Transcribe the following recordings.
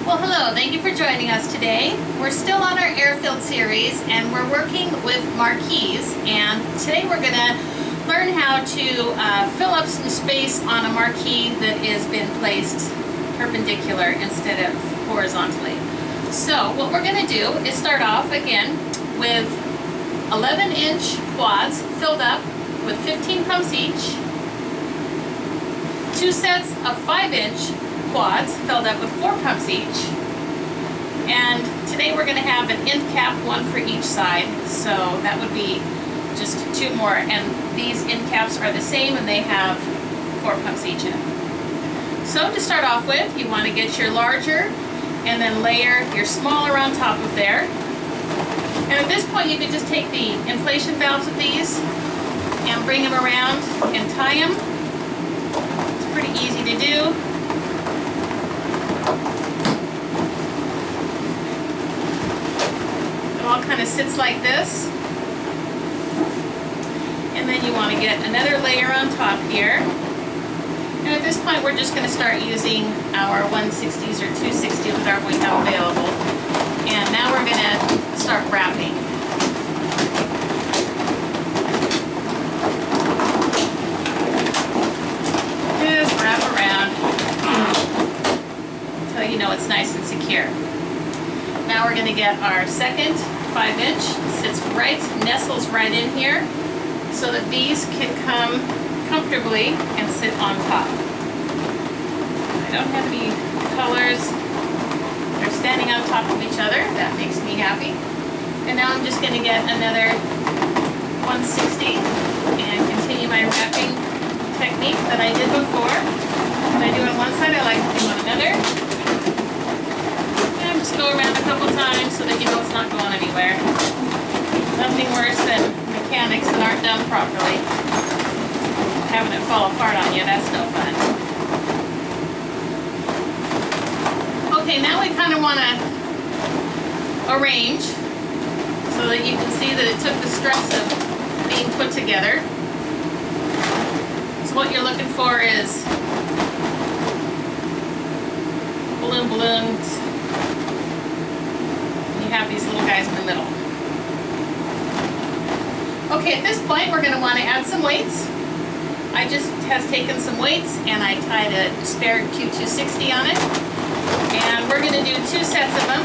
Well, hello, thank you for joining us today. We're still on our air-filled series and we're working with marquees, and today we're going to learn how to fill up some space on a marquee that has been placed perpendicular instead of horizontally. So what we're going to do is start off again with 11-inch quads filled up with 15 pumps each, 2 sets of 5-inch quads filled up with 4 pumps each, and today we're going to have an end cap, one for each side, so that would be just 2 more, and these end caps are the same and they have 4 pumps each in. So to start off with, you want to get your larger and then layer your smaller on top of there, and at this point you could just take the inflation valves of these and bring them around and tie them. It's pretty easy to do. It all kind of sits like this, and then you want to get another layer on top here, and at this point we're just going to start using our 160s or 260s, whatever we have available, and now we're going to start wrapping. Just wrap around until you know it's nice and secure. Now we're going to get our second 5-inch, sits right, nestles right in here, so that these can come comfortably and sit on top. I don't have any colors. They're standing on top of each other. That makes me happy. And now I'm just going to get another 160 and continue my wrapping technique that I did before. When I do it on one side, I like to do on another. Just go around a couple times so that you know it's not going anywhere. Nothing worse than mechanics that aren't done properly. Having it fall apart on you, that's no fun. Okay, now we kind of want to arrange so that you can see that it took the stress of being put together. So what you're looking for is balloons. Have these little guys in the middle. Okay, at this point we're going to want to add some weights. I just have taken some weights and I tied a spare Q260 on it, and we're going to do 2 sets of them.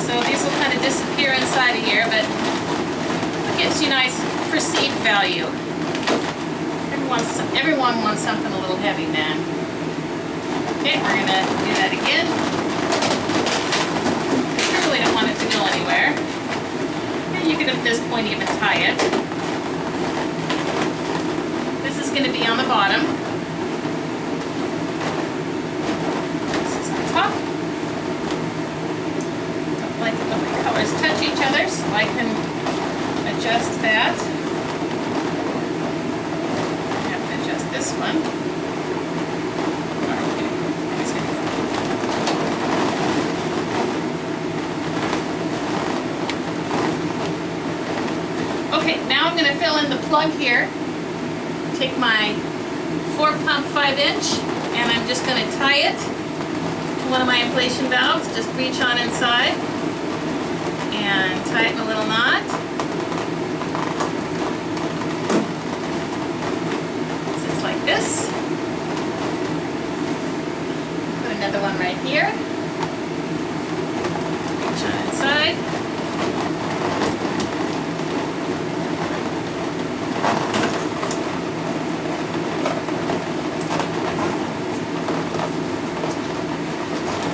So these will kind of disappear inside of here, but it gives you nice perceived value. Everyone wants something a little heavy, man. Okay, we're going to do that again. We don't want it to go anywhere. And you can at this point even tie it. This is going to be on the bottom. This is on top. Don't like it when my colors touch each other, so I can adjust that. I have to adjust this one. Okay, now I'm going to fill in the plug here. Take my 4-pump 5-inch and I'm just going to tie it to one of my inflation valves. Just reach on inside and tie it in a little knot. It sits like this. Put another one right here. Reach on inside.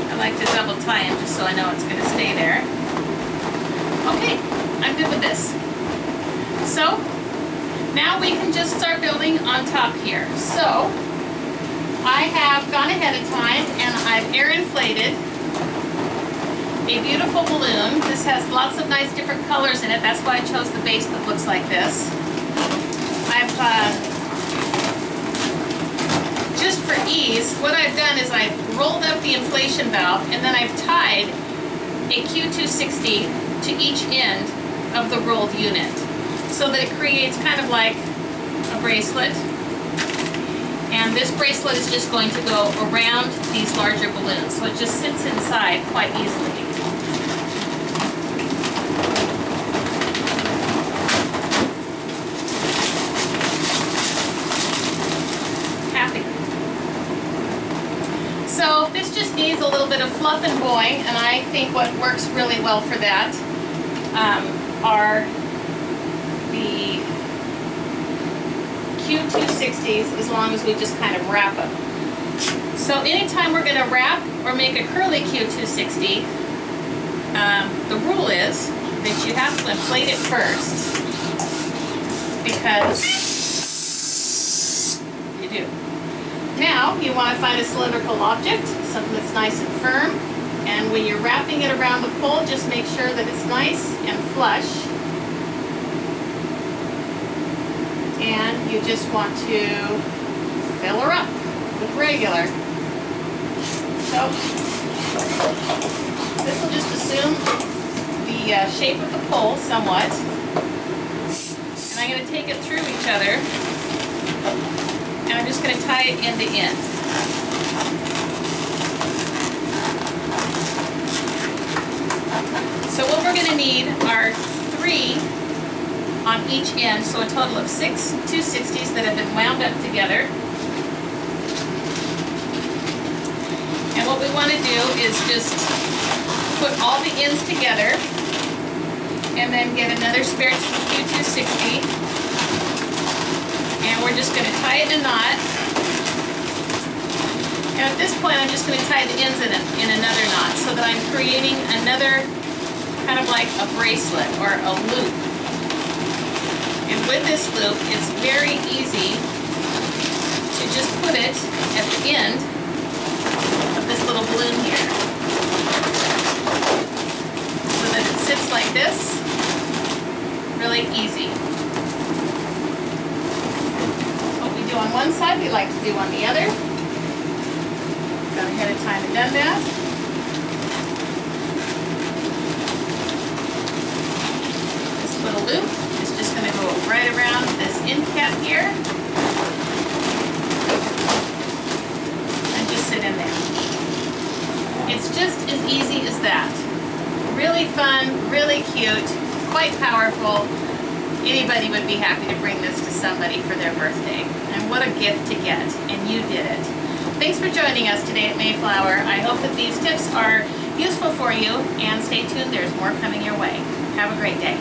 I like to double tie them just so I know it's going to stay there. Okay, I'm good with this. So now we can just start building on top here. So I have gone ahead of time and I've air inflated a beautiful balloon. This has lots of nice different colors in it. That's why I chose the base that looks like this. Just for ease, what I've done is I've rolled up the inflation valve and then I've tied a Q260 to each end of the rolled unit so that it creates kind of like a bracelet. And this bracelet is just going to go around these larger balloons, so it just sits inside quite easily. So this just needs a little bit of fluff and bowing, and I think what works really well for that are the Q260s, as long as we just kind of wrap them. So anytime we're going to wrap or make a curly Q260, the rule is that you have to inflate it first, because you do. Now you want to find a cylindrical object, something that's nice and firm, and when you're wrapping it around the pole, just make sure that it's nice and flush. And you just want to fill her up with regular. So this will just assume the shape of the pole somewhat. And I'm going to take it through each other, and I'm just going to tie it end to end. So what we're going to need are 3 on each end, so a total of 6 260s that have been wound up together. And what we want to do is just put all the ends together, and then get another spare Q260, and we're just going to tie it in a knot. And at this point, I'm just going to tie the ends in another knot, so that I'm creating another kind of like a bracelet or a loop. And with this loop, it's very easy to just put it at the end of this little balloon here, so that it sits like this, really easy. What we do on one side, we like to do on the other. Gone ahead of time and done that. This little loop is just going to go right around this end cap here and just sit in there. It's just as easy as that. Really fun, really cute, quite powerful. Anybody would be happy to bring this to somebody for their birthday. And what a gift to get, and you did it. Thanks for joining us today at Mayflower. I hope that these tips are useful for you, and stay tuned, there's more coming your way. Have a great day.